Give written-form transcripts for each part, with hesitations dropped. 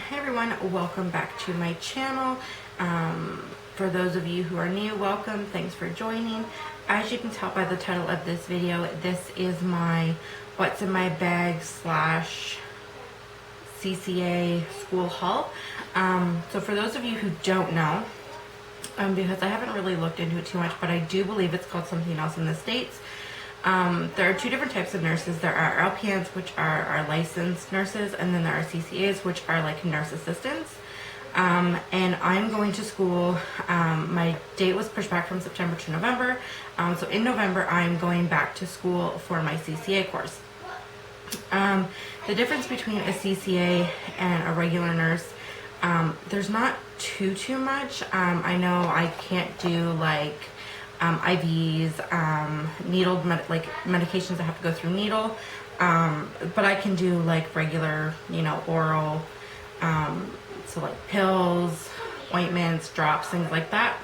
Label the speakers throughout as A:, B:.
A: Hey everyone, welcome back to my channel. For those of you who are new, welcome. Thanks for joining. As you can tell by the title of this video, this is my what's in my bag slash CCA school haul. So for those of you who don't know, because I haven't really looked into it too much, but I do believe it's called something else in the States. There are two different types of nurses. There are LPNs, which are our licensed nurses, and then there are CCAs, which are like nurse assistants. And I'm going to school. My date was pushed back from September to November. So in November, I'm going back to school for my CCA course. The difference between a CCA and a regular nurse, there's not too much. I know I can't do like IVs, needled medications that have to go through needle, but I can do like regular, oral, so like pills, ointments, drops, things like that.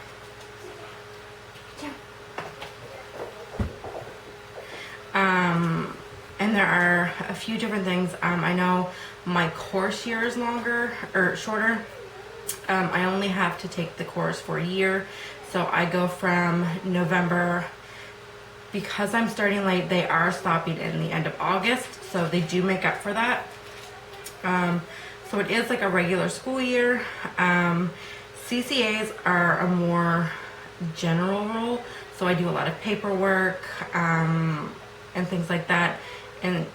A: And there are a few different things. I know my course year is longer or shorter. I only have to take the course for a year. So I go from November, because I'm starting late, they are stopping in the end of August, so they do make up for that. So it is like a regular school year. CCAs are a more general role, so I do a lot of paperwork and things like that. And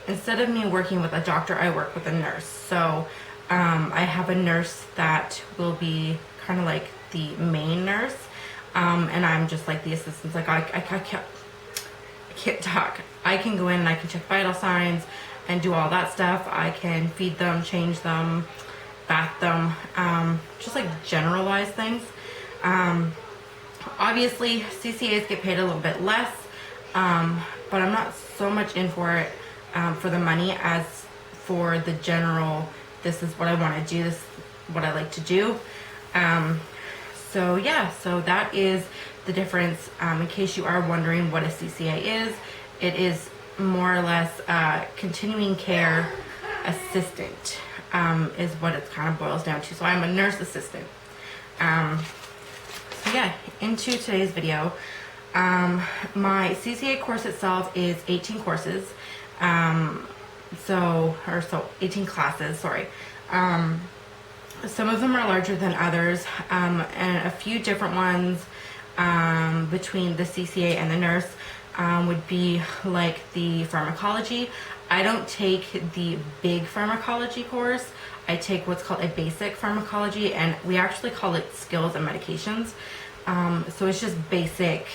A: instead of me working with a doctor, I work with a nurse. So I have a nurse that will be kind of like the main nurse, and I'm just like the assistant. Like I can't talk. I can go in and I can check vital signs and do all that stuff. I can feed them, change them, bath them, just like generalized things. Obviously CCAs get paid a little bit less, but I'm not so much in for it for the money as for the general, this is what I want to do, this is what I like to do. So yeah, so that is the difference. In case you are wondering what a CCA is, it is more or less continuing care assistant, is what it kind of boils down to. So I'm a nurse assistant. So yeah, into today's video. My CCA course itself is 18 courses. So 18 classes, sorry. Some of them are larger than others, and a few different ones between the CCA and the nurse would be like the pharmacology. I don't take the big pharmacology course. I take what's called a basic pharmacology, and we actually call it skills and medications. So it's just basic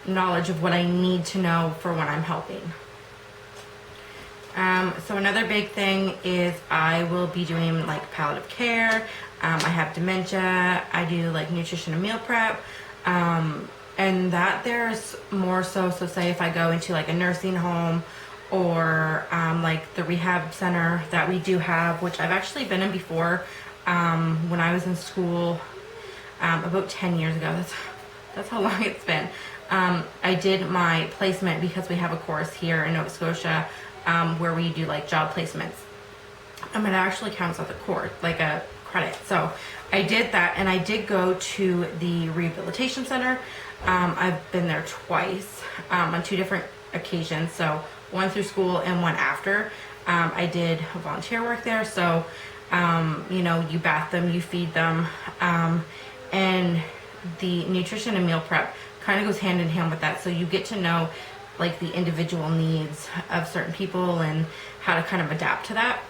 A: knowledge of what I need to know for when I'm helping. So another big thing is I will be doing like palliative care. I have dementia. I do like nutrition and meal prep. And that there's more so say if I go into like a nursing home or like the rehab center that we do have, which I've actually been in before when I was in school about 10 years ago. That's how long it's been. I did my placement because we have a course here in Nova Scotia where we do like job placements. It actually counts as a course, like a credit. So I did that, and I did go to the rehabilitation center. I've been there twice on two different occasions. So one through school and one after. I did volunteer work there. So, you bath them, you feed them, and the nutrition and meal prep kind of goes hand in hand with that. So you get to know like the individual needs of certain people and how to kind of adapt to that.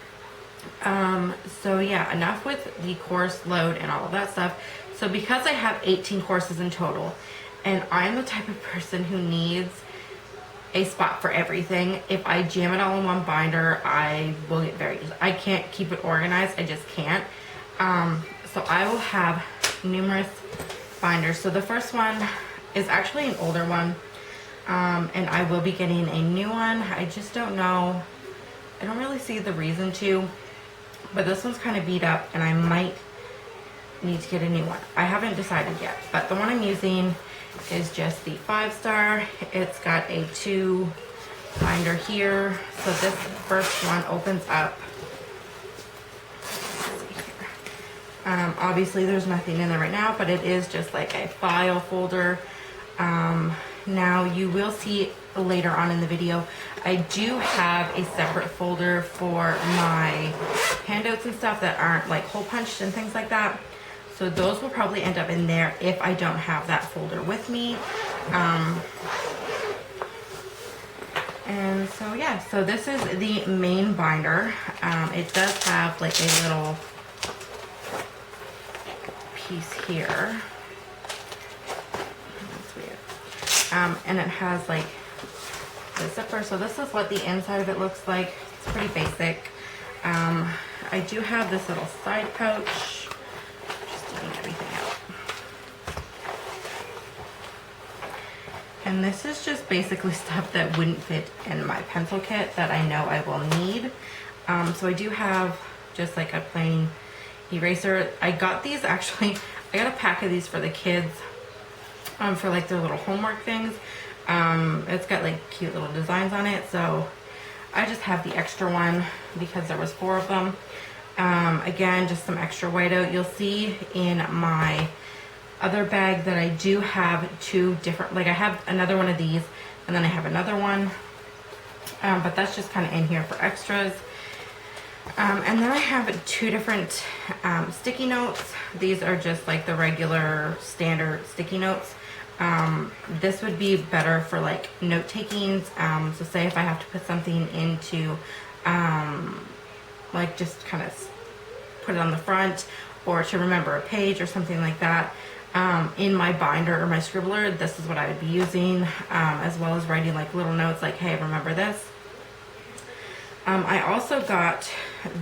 A: So yeah, enough with the course load and all of that stuff. So because I have 18 courses in total, and I'm the type of person who needs a spot for everything, if I jam it all in one binder, I will get I can't keep it organized. I just can't. So I will have numerous binders. So the first one is actually an older one. And I will be getting a new one. I just don't know. I don't really see the reason to, but this one's kind of beat up and I might need to get a new one. I haven't decided yet, but the one I'm using is just the 5-star. It's got a 2 binder here. So this first one opens up Obviously there's nothing in there right now, but it is just like a file folder. Now you will see later on in the video, I do have a separate folder for my handouts and stuff that aren't like hole punched and things like that. So those will probably end up in there if I don't have that folder with me. And so yeah, so this is the main binder. It does have like a little piece here. That's weird. And it has like the zipper. So this is what the inside of it looks like. It's pretty basic. I do have this little side pouch. Just taking everything out. And this is just basically stuff that wouldn't fit in my pencil kit that I know I will need. So I do have just like a plain eraser. I got these actually, I got a pack of these for the kids for like their little homework things. It's got like cute little designs on it, so I just have the extra one because there was 4 of them. Again, just some extra whiteout. You'll see in my other bag that I do have 2 different, like I have another one of these and then I have another one, but that's just kind of in here for extras. And then I have 2 different sticky notes. These are just like the regular standard sticky notes. This would be better for like note takings. So say if I have to put something into like just kind of put it on the front or to remember a page or something like that. In my binder or my scribbler, this is what I would be using, as well as writing like little notes like, hey, remember this. I also got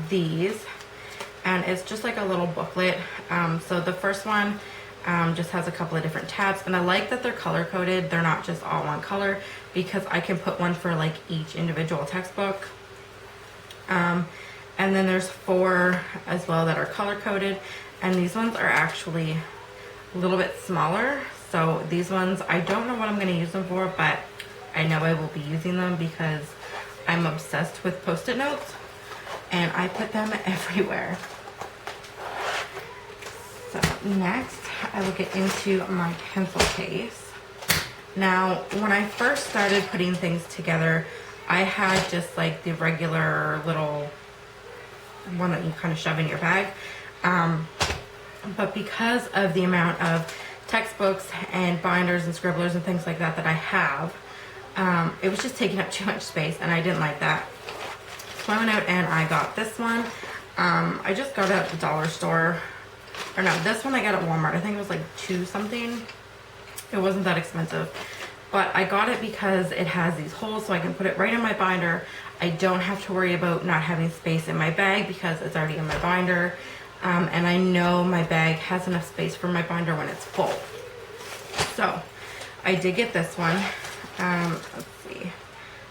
A: these, and it's just like a little booklet. So the first one just has a couple of different tabs, and I like that they're color coded. They're not just all one color, because I can put one for like each individual textbook. And then there's 4 as well that are color coded, and these ones are actually a little bit smaller. So these ones, I don't know what I'm going to use them for, but I know I will be using them because I'm obsessed with Post-it notes and I put them everywhere. So next I will get into my pencil case. Now when I first started putting things together, I had just like the regular little one that you kind of shove in your bag. But because of the amount of textbooks and binders and scribblers and things like that that I have, it was just taking up too much space and I didn't like that. So I went out and I got this one. I just got it at the dollar store. Or no, this one I got at Walmart. I think it was like $2 something. It wasn't that expensive. But I got it because it has these holes so I can put it right in my binder. I don't have to worry about not having space in my bag because it's already in my binder. And I know my bag has enough space for my binder when it's full. So I did get this one. Let's see.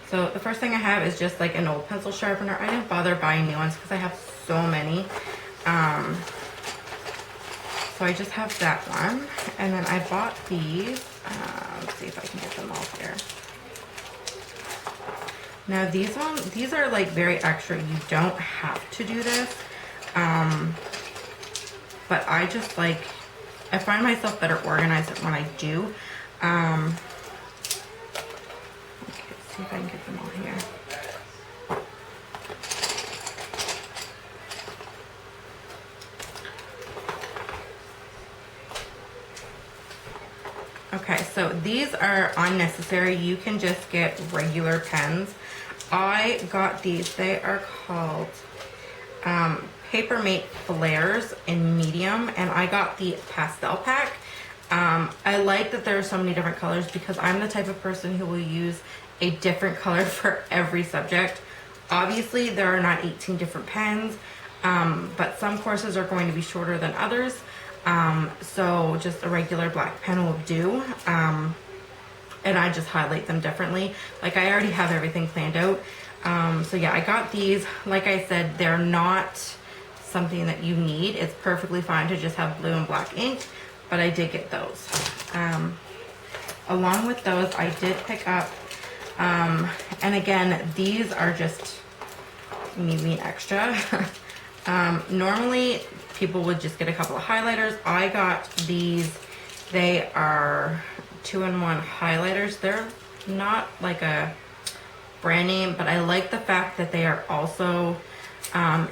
A: So the first thing I have is just like an old pencil sharpener. I didn't bother buying new ones because I have so many. So I just have that one. And then I bought these. Let's see if I can get them all here. Now these are like very extra. You don't have to do this. But I just like, I find myself better organized when I do. Okay, let's see if I can get them all here. Okay, so these are unnecessary. You can just get regular pens. I got these. They are called Papermate Flares in medium, and I got the pastel pack. I like that there are so many different colors because I'm the type of person who will use a different color for every subject. Obviously, there are not 18 different pens, but some courses are going to be shorter than others. So just a regular black pen will do. And I just highlight them differently. Like I already have everything planned out. So yeah, I got these. Like I said, they're not something that you need. It's perfectly fine to just have blue and black ink, but I did get those. Along with those, I did pick up, and again, these are just me being extra. Normally people would just get a couple of highlighters. I got these. They are 2-in-1 highlighters. They're not like a brand name, but I like the fact that they are also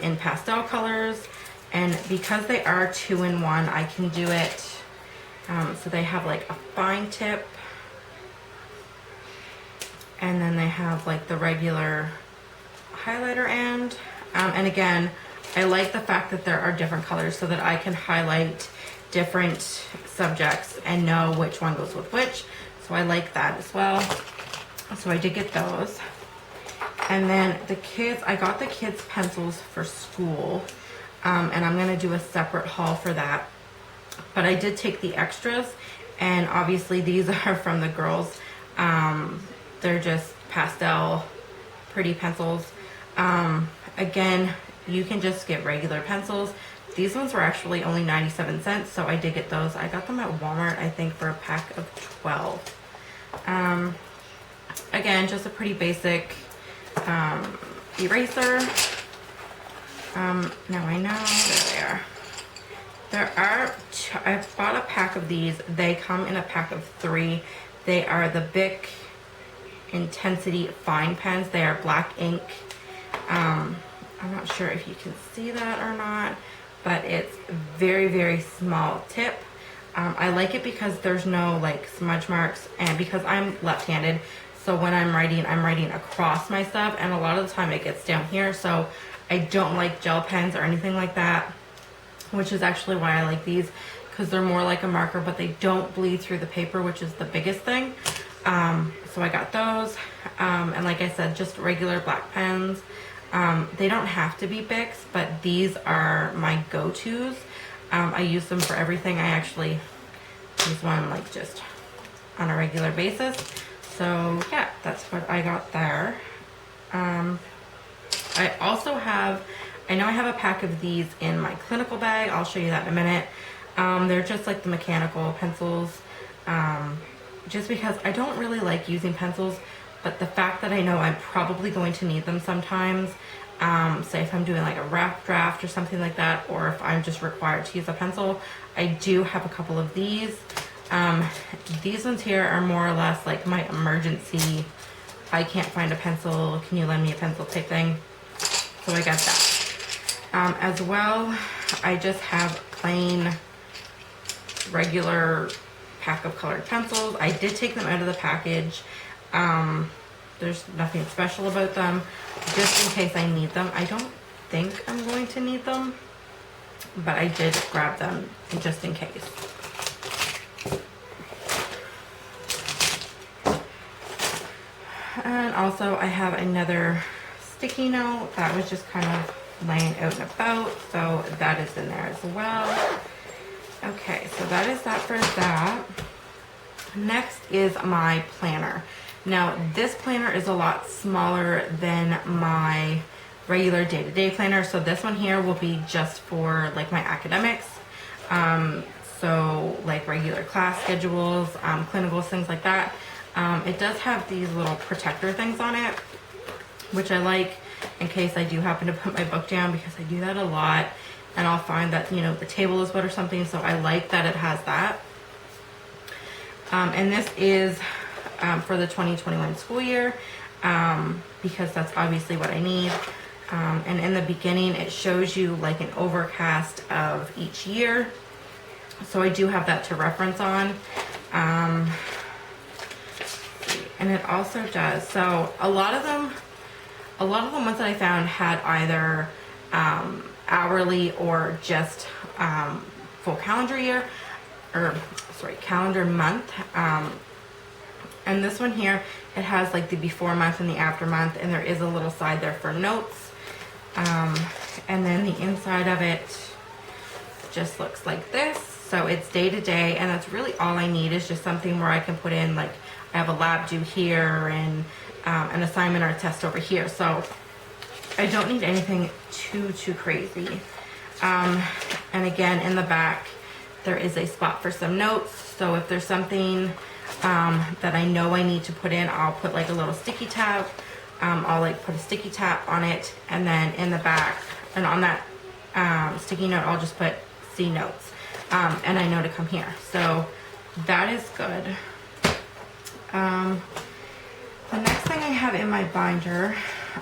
A: in pastel colors, and because they are 2-in-1, I can do it so they have like a fine tip, and then they have like the regular highlighter end, and again, I like the fact that there are different colors so that I can highlight different subjects and know which one goes with which. So I like that as well. So I did get those. And then the kids, I got the kids pencils for school, and I'm gonna do a separate haul for that. But I did take the extras, and obviously these are from the girls. They're just pastel, pretty pencils. Again, you can just get regular pencils. These ones were actually only 97 cents, so I did get those. I got them at Walmart, I think, for a pack of 12. Again, just a pretty basic eraser. Now I know, there they are. I bought a pack of these. They come in a pack of 3. They are the Bic Intensity Fine Pens. They are black ink. I'm not sure if you can see that or not, but it's very, very small tip. I like it because there's no like smudge marks, and because I'm left-handed, so when I'm writing across my stuff, and a lot of the time it gets down here, so I don't like gel pens or anything like that, which is actually why I like these, because they're more like a marker, but they don't bleed through the paper, which is the biggest thing. So I got those, and like I said, just regular black pens. They don't have to be Bics, but these are my go-tos. I use them for everything. I actually use one like just on a regular basis. So yeah, that's what I got there. I also have, I know I have a pack of these in my clinical bag. I'll show you that in a minute. They're just like the mechanical pencils, just because I don't really like using pencils, but the fact that I know I'm probably going to need them sometimes, say if I'm doing like a rough draft or something like that, or if I'm just required to use a pencil, I do have a couple of these. These ones here are more or less like my emergency, I can't find a pencil, can you lend me a pencil type thing. So I got that. As well, I just have plain regular pack of colored pencils. I did take them out of the package. There's nothing special about them, just in case I need them. I don't think I'm going to need them, but I did grab them just in case. And also I have another sticky note that was just kind of laying out and about, so that is in there as well. Okay, so that is that for that. Next is my planner. Now this planner is a lot smaller than my regular day-to-day planner, so this one here will be just for like my academics, so like regular class schedules, clinicals, things like that. It does have these little protector things on it, which I like in case I do happen to put my book down, because I do that a lot and I'll find that, you know, the table is wet or something, so I like that it has that. And this is for the 2021 school year, because that's obviously what I need. And in the beginning it shows you like an overcast of each year, so I do have that to reference on. And it also does, so a lot of them ones that I found had either hourly or just full calendar year, or sorry, calendar month. And this one here, it has like the before month and the after month, and there is a little side there for notes. And then the inside of it just looks like this. So it's day to day, and that's really all I need, is just something where I can put in, like, I have a lab due here and an assignment or a test over here. So I don't need anything too crazy. And again, in the back, there is a spot for some notes. So if there's something that I know I need to put in, I'll put like a little sticky tab. I'll like put a sticky tab on it, and then in the back and on that sticky note, I'll just put C notes. And I know to come here. So that is good. The next thing I have in my binder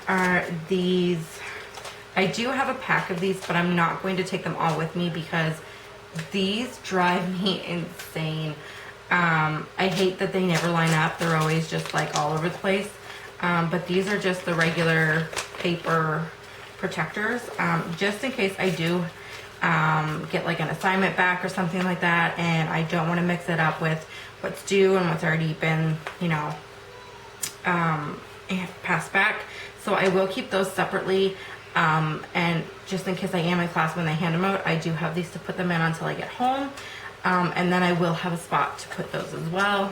A: are these. I do have a pack of these, but I'm not going to take them all with me because these drive me insane. I hate that they never line up. They're always just like all over the place. But these are just the regular paper protectors, just in case I do get like an assignment back or something like that, and I don't want to mix it up with what's due and what's already been, you know, passed back. So I will keep those separately, and just in case I am in class when they hand them out, I do have these to put them in until I get home, and then I will have a spot to put those as well.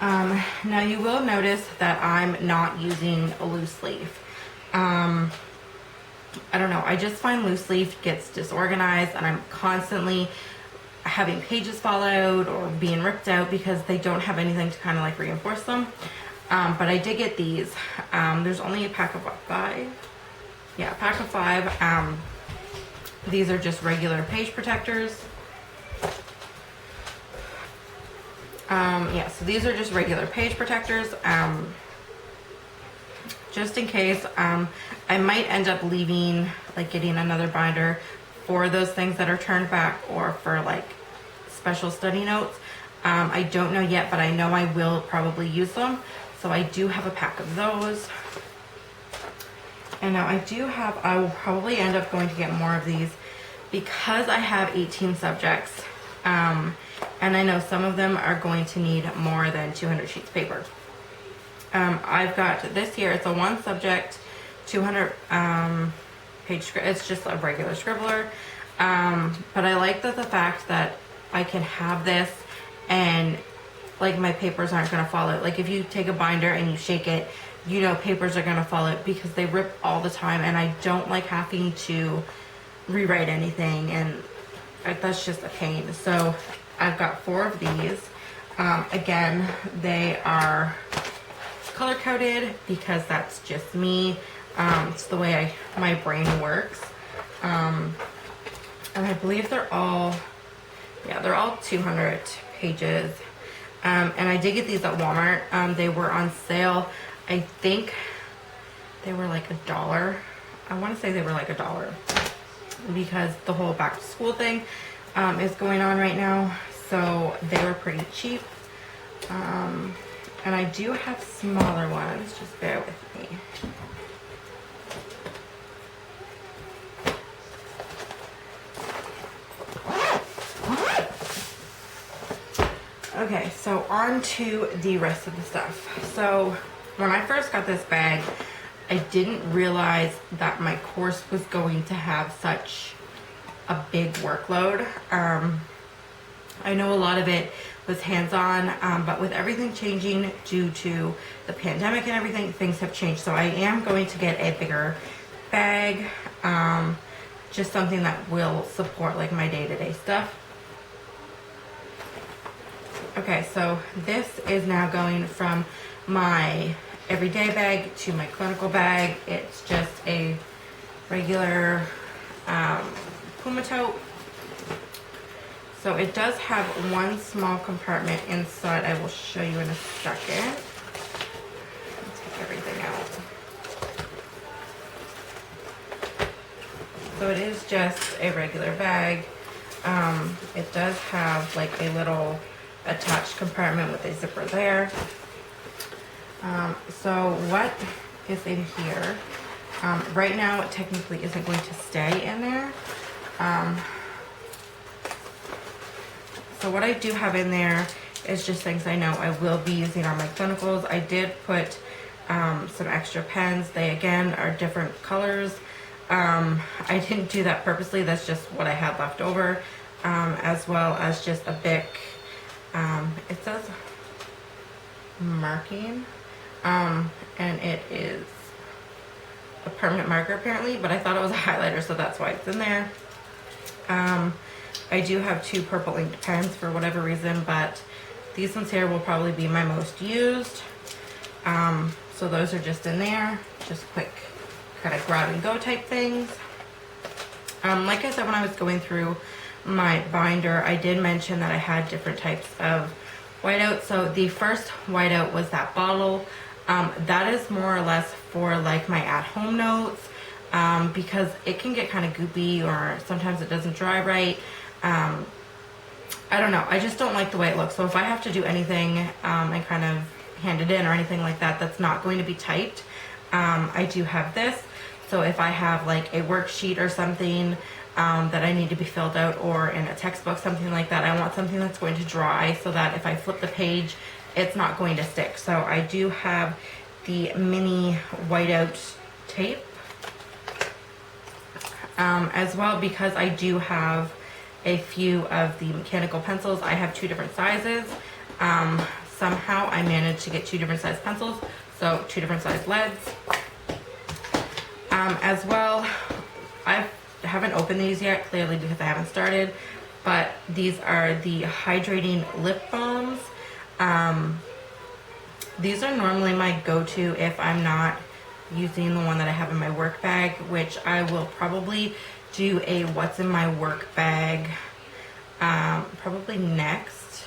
A: Now you will notice that I'm not using a loose leaf. I don't know, I just find loose leaf gets disorganized, and I'm constantly having pages fall out or being ripped out because they don't have anything to kind of like reinforce them. But I did get these. There's only a pack of 5. Yeah, a pack of 5. These are just regular page protectors. Yeah, so these are just regular page protectors. Just in case, I might end up leaving, like getting another binder for those things that are turned back or for like special study notes. I don't know yet, but I know I will probably use them. So I do have a pack of those. And now I will probably end up going to get more of these because I have 18 subjects. And I know some of them are going to need more than 200 sheets of paper. I've got this here, it's a 1 subject, 200 page, it's just a regular scribbler. But I like the fact that I can have this and like my papers aren't going to fall out. Like if you take a binder and you shake it, you know papers are going to fall out because they rip all the time, and I don't like having to rewrite anything, and that's just a pain. So I've got 4 of these. Again, they are color coded because that's just me. It's the way my brain works. And I believe they're all 200 pages. And I did get these at Walmart. They were on sale. I think they were like $1. I want to say they were like $1 because the whole back to school thing is going on right now. So they were pretty cheap. And I do have smaller ones, just bear with me. Okay, so on to the rest of the stuff. So when I first got this bag, I didn't realize that my course was going to have such a big workload. I know a lot of it was hands-on, but with everything changing due to the pandemic and everything, things have changed. So I am going to get a bigger bag, just something that will support like my day-to-day stuff. Okay, so this is now going from my everyday bag to my clinical bag. It's just a regular Puma tote. So it does have 1 small compartment inside. I will show you in a second. Let's take everything out. So it is just a regular bag. It does have like a little attached compartment with a zipper there. So what is in here? Right now it technically isn't going to stay in there. So what I do have in there is just things I know I will be using on my clinicals. I did put some extra pens. They again are different colors. I didn't do that purposely. That's just what I had left over, as well as just a Bic. It says marking, and it is a permanent marker apparently, but I thought it was a highlighter, so that's why it's in there. I do have 2 purple inked pens for whatever reason, but these ones here will probably be my most used. So those are just in there, just quick kind of grab and go type things. Like I said, when I was going through my binder, I did mention that I had different types of whiteout. So the first whiteout was that bottle. That is more or less for like my at-home notes, because it can get kind of goopy, or sometimes it doesn't dry right. I don't know, I just don't like the way it looks. So if I have to do anything and kind of hand it in or anything like that that's not going to be typed, I do have this. So if I have like a worksheet or something that I need to be filled out, or in a textbook, something like that, I want something that's going to dry so that if I flip the page, it's not going to stick. So I do have the mini whiteout tape as well, because I do have a few of the mechanical pencils. I have 2 different sizes. Somehow I managed to get 2 different size pencils, so 2 different size leads. As well, I haven't opened these yet, clearly because I haven't started, but these are the hydrating lip balms. These are normally my go-to if I'm not using the one that I have in my work bag, which I will probably do a what's in my work bag probably next,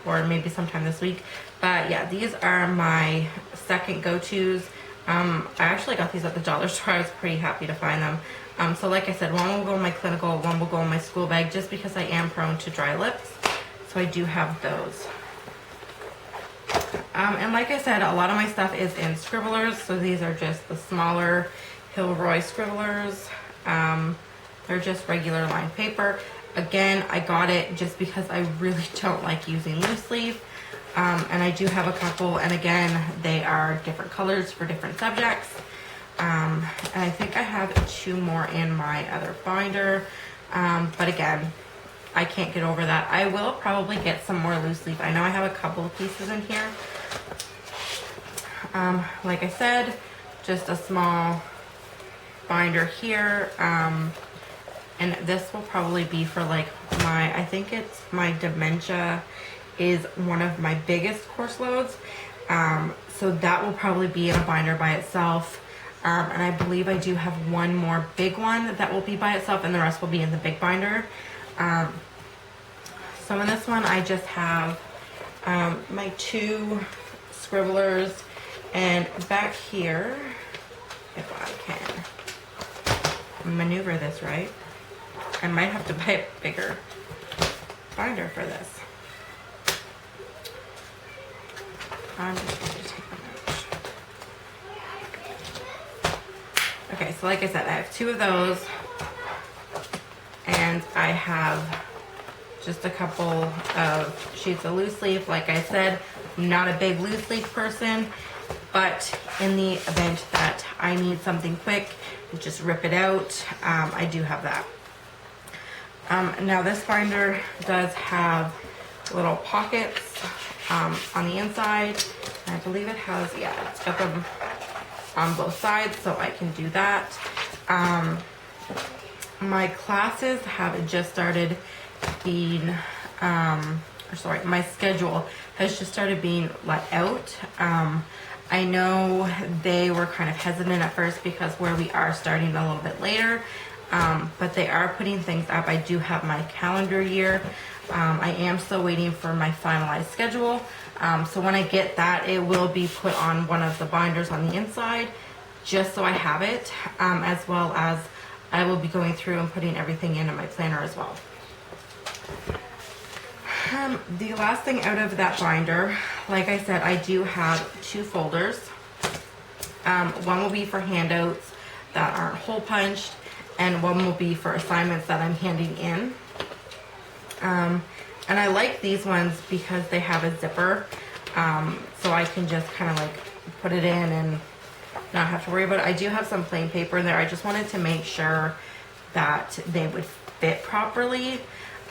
A: or maybe sometime this week. But yeah, these are my second go-tos. I actually got these at the dollar store. I was pretty happy to find them. So like I said, one will go in my clinical, one will go in my school bag, just because I am prone to dry lips. So I do have those. And like I said, a lot of my stuff is in scribblers. So these are just the smaller Hilroy scribblers. They're just regular lined paper. Again, I got it just because I really don't like using loose leaf. And I do have a couple, and again, they are different colors for different subjects. And I think I have 2 more in my other binder. But again, I can't get over that. I will probably get some more loose leaf. I know I have a couple of pieces in here. Like I said, just a small binder here. And this will probably be for like my, I think it's my dementia is one of my biggest course loads. So that will probably be in a binder by itself. And I believe I do have one more big one that will be by itself, and the rest will be in the big binder. So in this one, I just have my 2 scribblers, and back here, if I can maneuver this right, I might have to buy a bigger binder for this. I'm just going to take them out. Okay, so like I said, I have 2 of those, and I have just a couple of sheets of loose leaf. Like I said, I'm not a big loose leaf person, but in the event that I need something quick, just rip it out, I do have that. Now this binder does have little pockets on the inside. I believe it has, yeah, it's got them on both sides, so I can do that. My classes have just started being, my schedule has just started being let out. I know they were kind of hesitant at first because where we are starting a little bit later, but they are putting things up. I do have my calendar year. I am still waiting for my finalized schedule. So when I get that, it will be put on one of the binders on the inside, just so I have it, as well as I will be going through and putting everything into my planner as well. The last thing out of that binder, like I said, I do have 2 folders. One will be for handouts that aren't hole punched, and one will be for assignments that I'm handing in. And I like these ones because they have a zipper, so I can just kind of like put it in and not have to worry about it. I do have some plain paper in there. I just wanted to make sure that they would fit properly.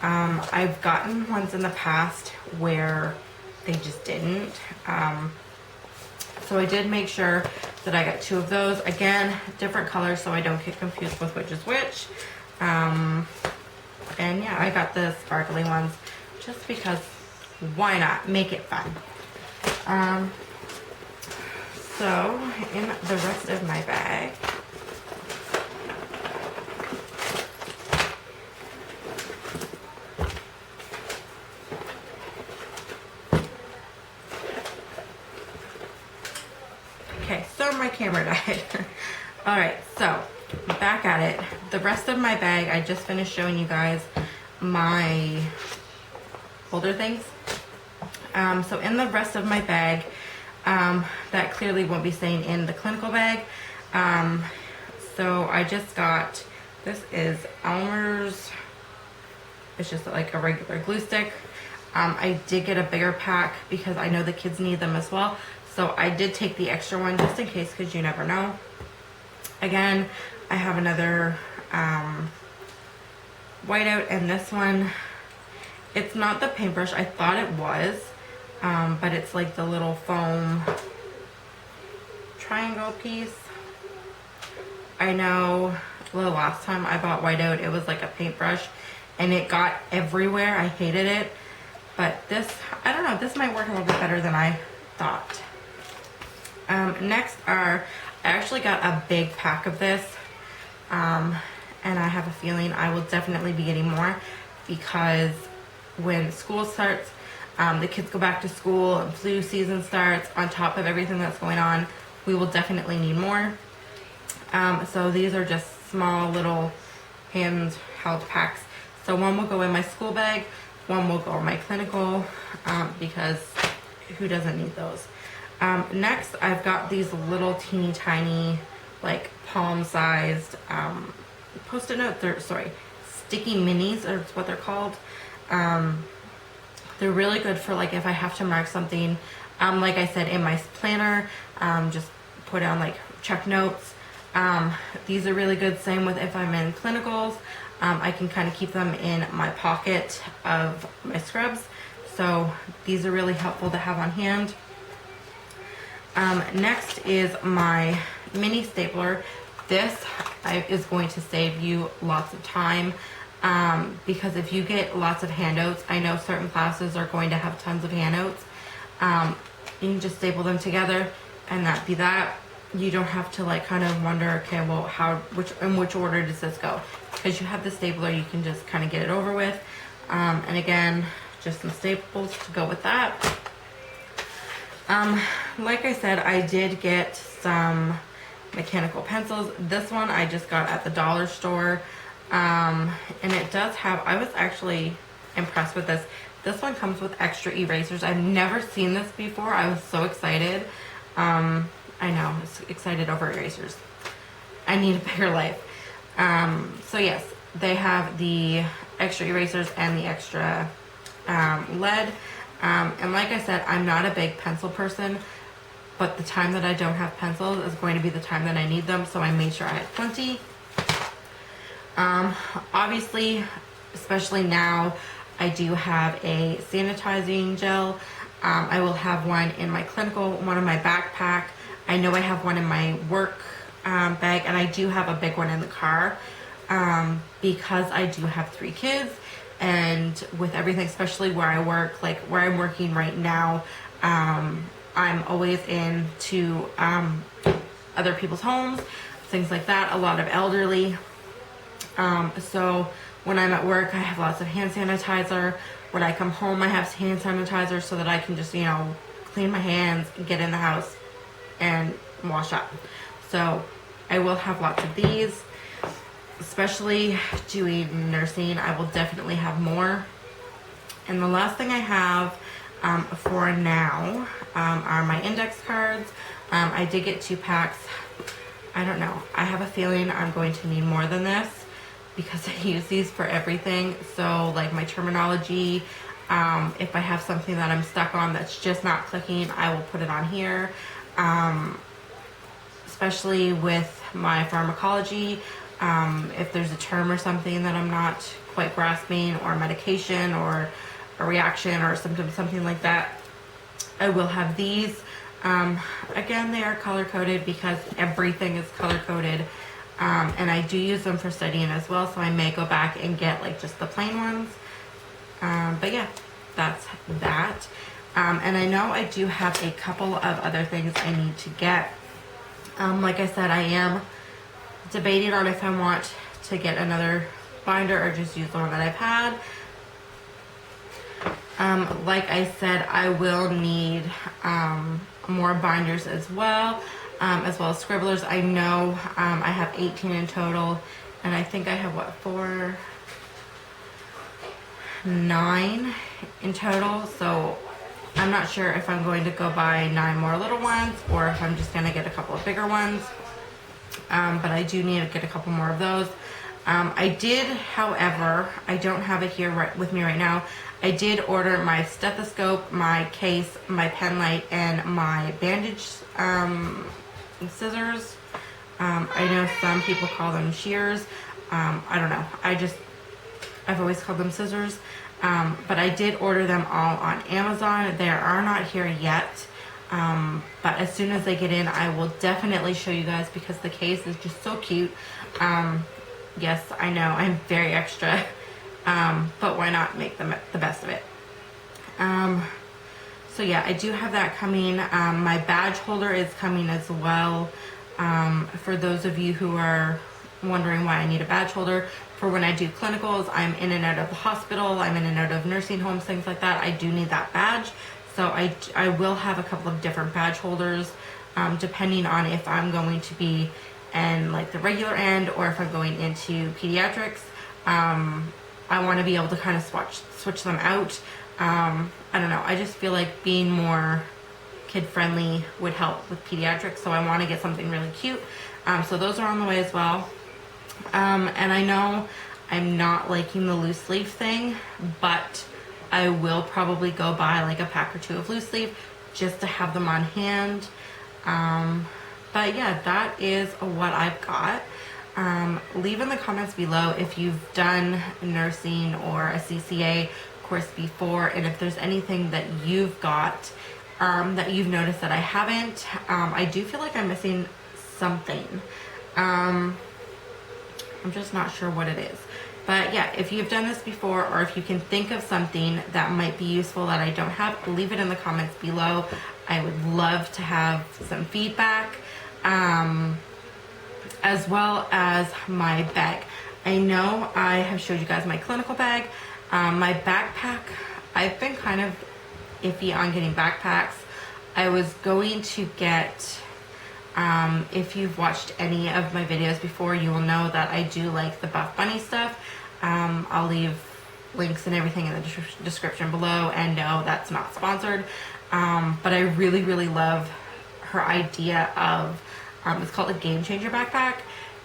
A: I've gotten ones in the past where they just didn't. So I did make sure that I got 2 of those. Again, different colors so I don't get confused with which is which. And yeah, I got the sparkly ones just because why not? Make it fun. So in the rest of my bag, my camera died. Alright, so back at it. The rest of my bag, I just finished showing you guys my holder things. So in the rest of my bag, that clearly won't be staying in the clinical bag. So I just got, this is Elmer's, it's just like a regular glue stick. I did get a bigger pack because I know the kids need them as well. So I did take the extra one just in case, because you never know. Again, I have another whiteout, and this one, it's not the paintbrush. I thought it was, but it's like the little foam triangle piece. I know the last time I bought whiteout, it was like a paintbrush and it got everywhere. I hated it. But this, I don't know, this might work a little bit better than I thought. Next are, I actually got a big pack of this. And I have a feeling I will definitely be getting more, because when school starts, the kids go back to school and flu season starts, on top of everything that's going on, we will definitely need more. So these are just small little hand-held packs. So one will go in my school bag, one will go in my clinical, because who doesn't need those? Next, I've got these little teeny tiny, like palm-sized Post-it notes, sticky minis is what they're called. They're really good for like if I have to mark something, like I said, in my planner, just put on like check notes. These are really good, same with if I'm in clinicals. I can kind of keep them in my pocket of my scrubs. So these are really helpful to have on hand. Next is my mini stapler. This is going to save you lots of time, because if you get lots of handouts, I know certain classes are going to have tons of handouts. You can just staple them together and that be that. You don't have to like kind of wonder, okay, well, in which order does this go? Because you have the stapler, you can just kind of get it over with. And again, just some staples to go with that. Like I said, I did get some mechanical pencils. This one I just got at the dollar store. And it does have, I was actually impressed with this. This one comes with extra erasers. I've never seen this before. I was so excited. I know, I was excited over erasers. I need a bigger life. So yes, they have the extra erasers and the extra lead. And like I said, I'm not a big pencil person, but the time that I don't have pencils is going to be the time that I need them, so I made sure I had plenty. Obviously, especially now, I do have a sanitizing gel. I will have one in my clinical, one in my backpack. I know I have one in my work bag, and I do have a big one in the car, because I do have 3 kids, and with everything, especially where I work, like where I'm working right now, I'm always into other people's homes, things like that, a lot of elderly. So when I'm at work, I have lots of hand sanitizer. When I come home, I have hand sanitizer so that I can just, you know, clean my hands, get in the house, and wash up. So I will have lots of these, especially doing nursing. I will definitely have more. And the last thing I have for now are my index cards. I did get 2 packs. I don't know. I have a feeling I'm going to need more than this, because I use these for everything. So like my terminology, if I have something that I'm stuck on that's just not clicking, I will put it on here. Especially with my pharmacology, if there's a term or something that I'm not quite grasping, or medication or a reaction or symptom, something like that, I will have these. Again, they are color coded because everything is color coded. And I do use them for studying as well, so I may go back and get like just the plain ones. But yeah, that's that. And I know I do have a couple of other things I need to get. Like I said, I am debating on if I want to get another binder or just use the one that I've had. Like I said, I will need more binders as well. as well as scribblers. I know I have 18 in total, and I think I have, what, 9 in total. So I'm not sure if I'm going to go buy 9 more little ones or if I'm just going to get a couple of bigger ones. But I do need to get a couple more of those. I did, however, I don't have it here with me right now. I did order my stethoscope, my case, my pen light, and my bandage scissors. I know some people call them shears. I don't know. I've always called them scissors. But I did order them all on Amazon. They are not here yet. But as soon as they get in, I will definitely show you guys because the case is just so cute. Yes, I know, I'm very extra. But why not make the best of it? So yeah, I do have that coming. My badge holder is coming as well. For those of you who are wondering why I need a badge holder, for when I do clinicals, I'm in and out of the hospital, I'm in and out of nursing homes, things like that. I do need that badge. So I will have a couple of different badge holders, depending on if I'm going to be in like the regular end or if I'm going into pediatrics. I want to be able to kind of switch them out. I don't know. I just feel like being more kid friendly would help with pediatrics. So I want to get something really cute. So those are on the way as well. And I know I'm not liking the loose leaf thing, but I will probably go buy like a pack or 2 of loose leaf just to have them on hand. But yeah, that is what I've got. Leave in the comments below if you've done nursing or a CCA course before, and if there's anything that you've got that you've noticed that I haven't. I do feel like I'm missing something. I'm just not sure what it is. But yeah, if you've done this before or if you can think of something that might be useful that I don't have, leave it in the comments below. I would love to have some feedback, as well as my bag. I know I have showed you guys my clinical bag. My backpack, I've been kind of iffy on getting backpacks. I was going to get, if you've watched any of my videos before, you will know that I do like the Buff Bunny stuff. I'll leave links and everything in the description below, and no, that's not sponsored. But I really, really love her idea of, it's called a Game Changer backpack.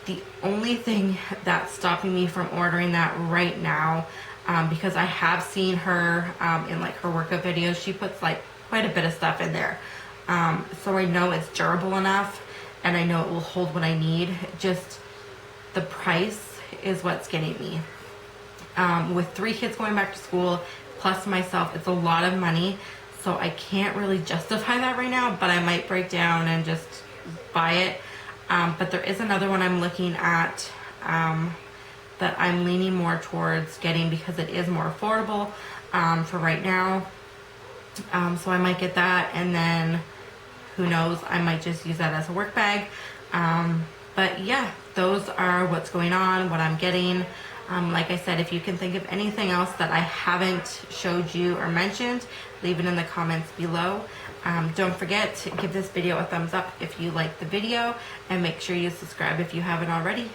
A: The only thing that's stopping me from ordering that right now, because I have seen her in like her workout videos, she puts like quite a bit of stuff in there. So I know it's durable enough and I know it will hold what I need. Just the price is what's getting me. With 3 kids going back to school, plus myself, it's a lot of money. So I can't really justify that right now, but I might break down and just buy it. But there is another one I'm looking at that I'm leaning more towards getting because it is more affordable for right now. So I might get that, and then who knows, I might just use that as a work bag. But yeah, those are what's going on, what I'm getting. Like I said, if you can think of anything else that I haven't showed you or mentioned, leave it in the comments below. Don't forget to give this video a thumbs up if you like the video, and make sure you subscribe if you haven't already.